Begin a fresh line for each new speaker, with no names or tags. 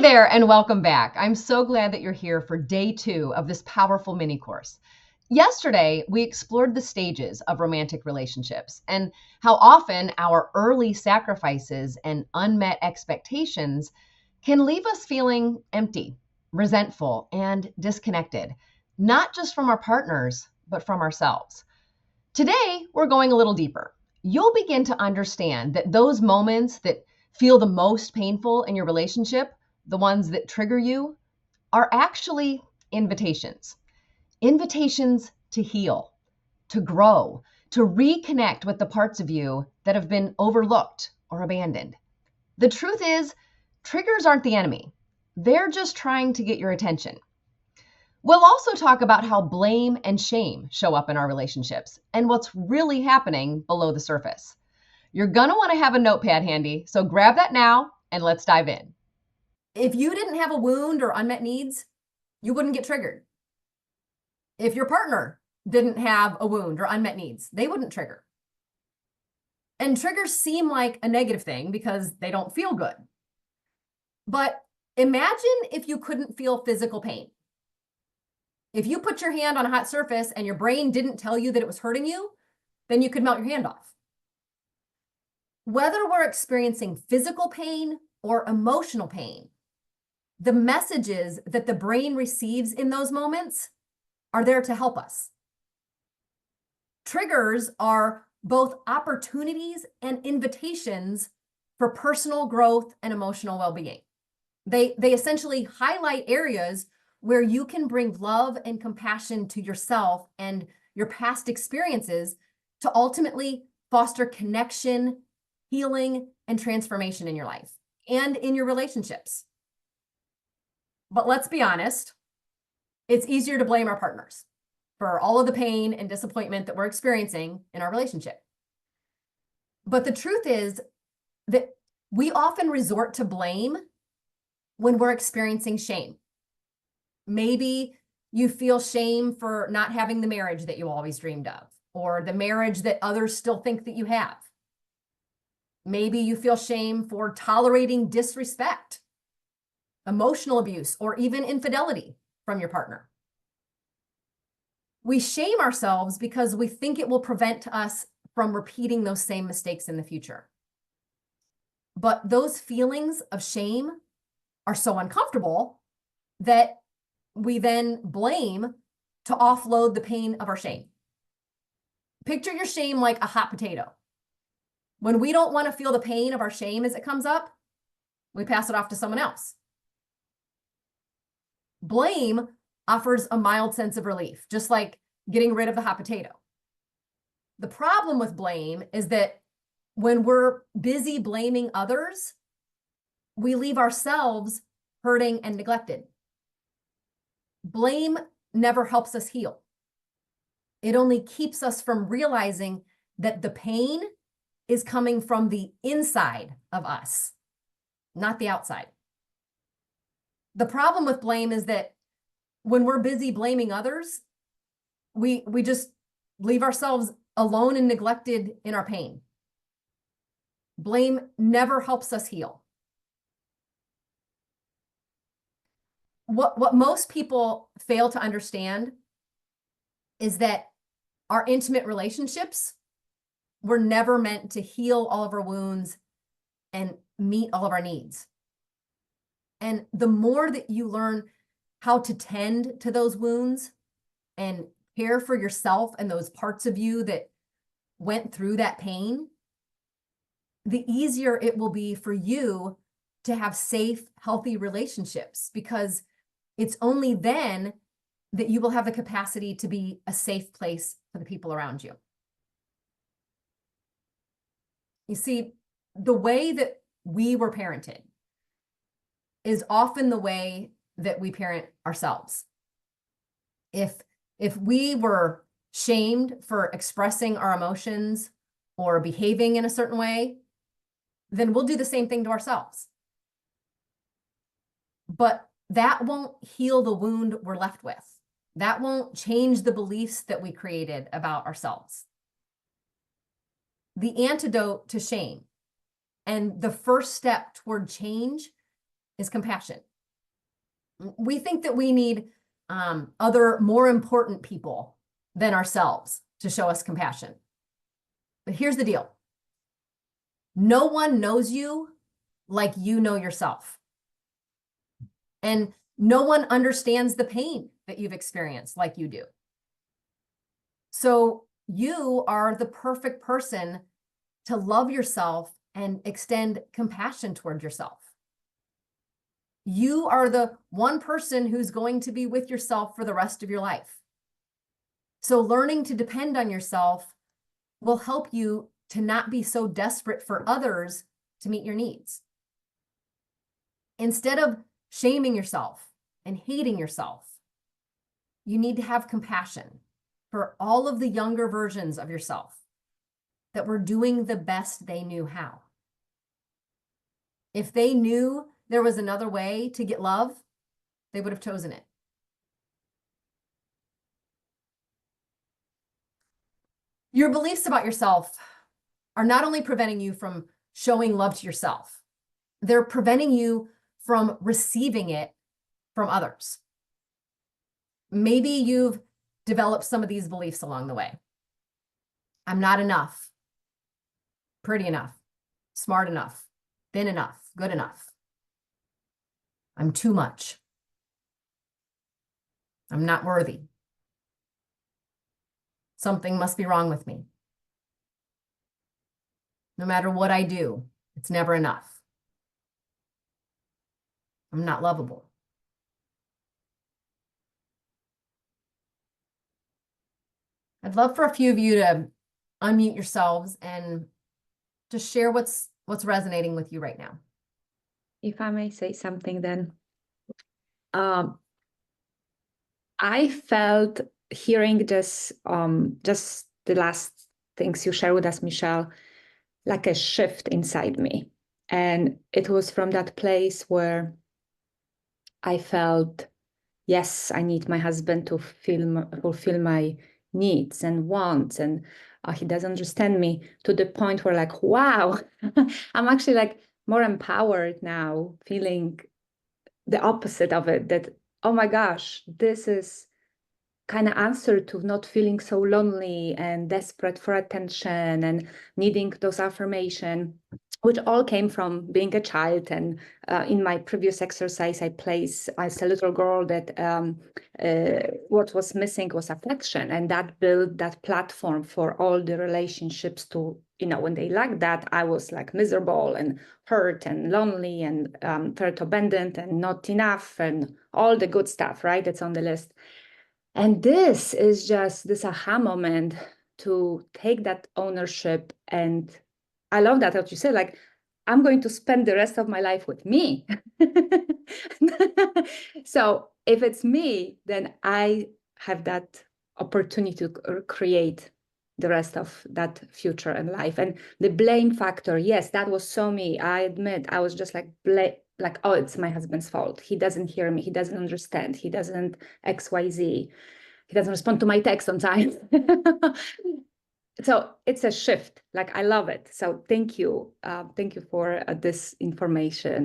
there, and welcome back. I'm so glad that you're here for day 2 of this powerful mini course. Yesterday, we explored the stages of romantic relationships and how often our early sacrifices and unmet expectations can leave us feeling empty, resentful, and disconnected, not just from our partners, but from ourselves. Today, we're going a little deeper. You'll begin to understand that those moments that feel the most painful in your relationship, the ones that trigger you, are actually invitations. Invitations to heal, to grow, to reconnect with the parts of you that have been overlooked or abandoned. The truth is, triggers aren't the enemy. They're just trying to get your attention. We'll also talk about how blame and shame show up in our relationships and what's really happening below the surface. You're going to want to have a notepad handy, so grab that now and let's dive in.
If you didn't have a wound or unmet needs, you wouldn't get triggered. If your partner didn't have a wound or unmet needs, they wouldn't trigger. And triggers seem like a negative thing because they don't feel good. But imagine if you couldn't feel physical pain. If you put your hand on a hot surface and your brain didn't tell you that it was hurting you, then you could melt your hand off. Whether we're experiencing physical pain or emotional pain, the messages that the brain receives in those moments are there to help us. Triggers are both opportunities and invitations for personal growth and emotional well-being. They essentially highlight areas where you can bring love and compassion to yourself and your past experiences to ultimately foster connection, healing, and transformation in your life and in your relationships. But let's be honest, it's easier to blame our partners for all of the pain and disappointment that we're experiencing in our relationship. But the truth is that we often resort to blame when we're experiencing shame. Maybe you feel shame for not having the marriage that you always dreamed of, or the marriage that others still think that you have. Maybe you feel shame for tolerating disrespect, emotional abuse, or even infidelity from your partner. We shame ourselves because we think it will prevent us from repeating those same mistakes in the future. But those feelings of shame are so uncomfortable that we then blame to offload the pain of our shame. Picture your shame like a hot potato. When we don't want to feel the pain of our shame as it comes up, we pass it off to someone else. Blame offers a mild sense of relief, just like getting rid of the hot potato. The problem with blame is that when we're busy blaming others, we leave ourselves hurting and neglected. Blame never helps us heal. It only keeps us from realizing that the pain is coming from the inside of us, not the outside. The problem with blame is that when we're busy blaming others, we just leave ourselves alone and neglected in our pain. Blame never helps us heal. What most people fail to understand is that our intimate relationships were never meant to heal all of our wounds and meet all of our needs. And the more that you learn how to tend to those wounds and care for yourself and those parts of you that went through that pain, the easier it will be for you to have safe, healthy relationships, because it's only then that you will have the capacity to be a safe place for the people around you. You see, the way that we were parented is often the way that we parent ourselves. If we were shamed for expressing our emotions or behaving in a certain way, then we'll do the same thing to ourselves. But that won't heal the wound we're left with. That won't change the beliefs that we created about ourselves. The antidote to shame and the first step toward change is compassion. We think that we need other more important people than ourselves to show us compassion. But here's the deal. No one knows you like you know yourself. And no one understands the pain that you've experienced like you do. So you are the perfect person to love yourself and extend compassion toward yourself. You are the one person who's going to be with yourself for the rest of your life. So learning to depend on yourself will help you to not be so desperate for others to meet your needs. Instead of shaming yourself and hating yourself, you need to have compassion for all of the younger versions of yourself that were doing the best they knew how. If they knew there was another way to get love, they would have chosen it. Your beliefs about yourself are not only preventing you from showing love to yourself, they're preventing you from receiving it from others. Maybe you've developed some of these beliefs along the way. I'm not enough, pretty enough, smart enough, thin enough, good enough. I'm too much. I'm not worthy. Something must be wrong with me. No matter what I do, it's never enough. I'm not lovable. I'd love for a few of you to unmute yourselves and just share what's resonating with you right now.
If I may say something, then I felt hearing this, just the last things you shared with us, Michelle, like a shift inside me. And it was from that place where I felt, yes, I need my husband to fulfill my needs and wants, and he doesn't understand me, to the point where like, wow, I'm actually like more empowered now, feeling the opposite of it, that, oh my gosh, this is kind of answer to not feeling so lonely and desperate for attention and needing those affirmation, which all came from being a child. And in my previous exercise, I placed as a little girl that what was missing was affection, and that built that platform for all the relationships to, you know, when they lacked that, I was like miserable and hurt and lonely and felt abandoned and not enough and all the good stuff, right? That's on the list. And this is just this aha moment to take that ownership. And I love that, what you said, like, I'm going to spend the rest of my life with me. So if it's me, then I have that opportunity to create the rest of that future and life. And the blame factor, yes, that was so me. I admit, I was just like, oh, it's my husband's fault. He doesn't hear me. He doesn't understand. He doesn't XYZ. He doesn't respond to my text sometimes. So it's a shift. Like, I love it. So thank you. Thank you for this information.